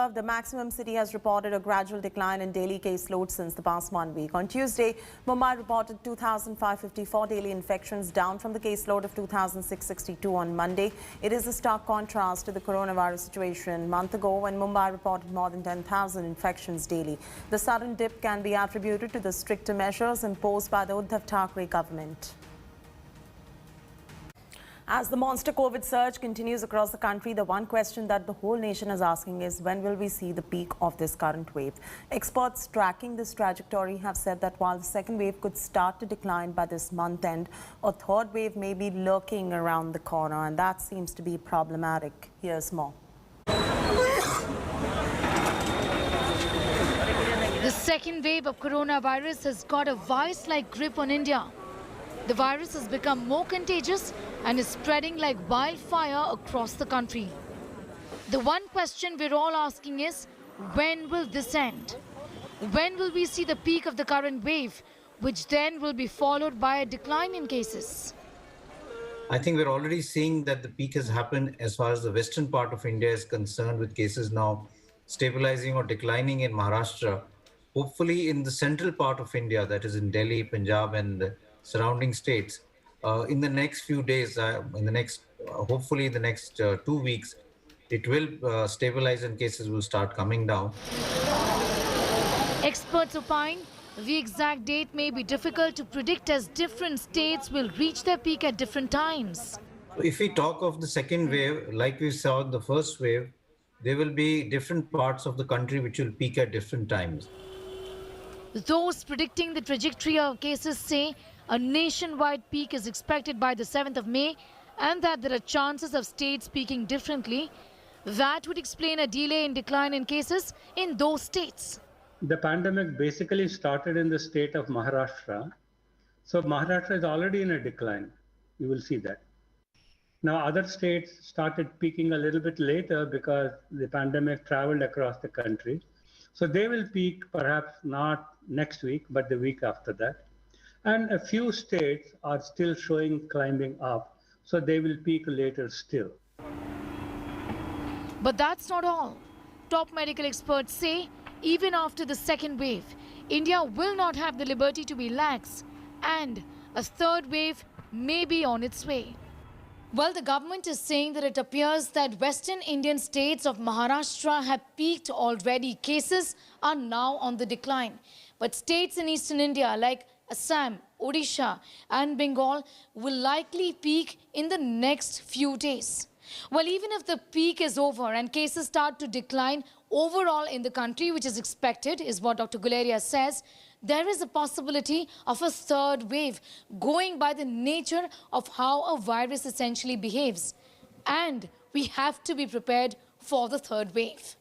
Punjab, the maximum city has reported a gradual decline in daily caseload since the past 1 week. On Tuesday, Mumbai reported 2,554 daily infections, down from the caseload of 2,662 on Monday. It is a stark contrast to the coronavirus situation a month ago when Mumbai reported more than 10,000 infections daily. The sudden dip can be attributed to the stricter measures imposed by the Uddhav Thackeray government. As the monster COVID surge continues across the country, the one question that the whole nation is asking is when will we see the peak of this current wave? Experts tracking this trajectory have said that while the second wave could start to decline by this month end, a third wave may be lurking around the corner, and that seems to be problematic. Here's more. The second wave of coronavirus has got a vice-like grip on India. The virus has become more contagious and is spreading like wildfire across the country. The one question we're all asking is, when will this end? When will we see the peak of the current wave, which then will be followed by a decline in cases? I think we're already seeing that the peak has happened as far as the western part of India is concerned, with cases now stabilizing or declining in Maharashtra. Hopefully in the central part of India, that is in Delhi, Punjab and the surrounding states, in the next few days, hopefully in the next 2 weeks, it will stabilize and cases will start coming down. Experts opine the exact date may be difficult to predict as different states will reach their peak at different times. If we talk of the second wave, like we saw in the first wave, there will be different parts of the country which will peak at different times. Those predicting the trajectory of cases say a nationwide peak is expected by the 7th of May and that there are chances of states peaking differently. That would explain a delay in decline in cases in those states. The pandemic basically started in the state of Maharashtra. So Maharashtra is already in a decline. You will see that. Now other states started peaking a little bit later because the pandemic traveled across the country. So they will peak perhaps not next week, but the week after that. And a few states are still showing climbing up, so they will peak later still. But that's not all. Top medical experts say even after the second wave, India will not have the liberty to be lax, and a third wave may be on its way. Well, the government is saying that it appears that Western Indian states of Maharashtra have peaked already. Cases are now on the decline. But states in eastern India like Assam, Odisha and Bengal will likely peak in the next few days. Well, even if the peak is over and cases start to decline overall in the country, which is expected, is what Dr. Guleria says, there is a possibility of a third wave going by the nature of how a virus essentially behaves. And we have to be prepared for the third wave.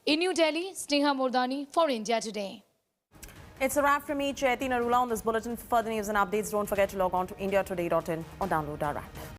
In New Delhi, Sneha Mordani for India Today. It's a wrap from me, Chaiti Narula, on this bulletin. For further news and updates, don't forget to log on to indiatoday.in or download our app.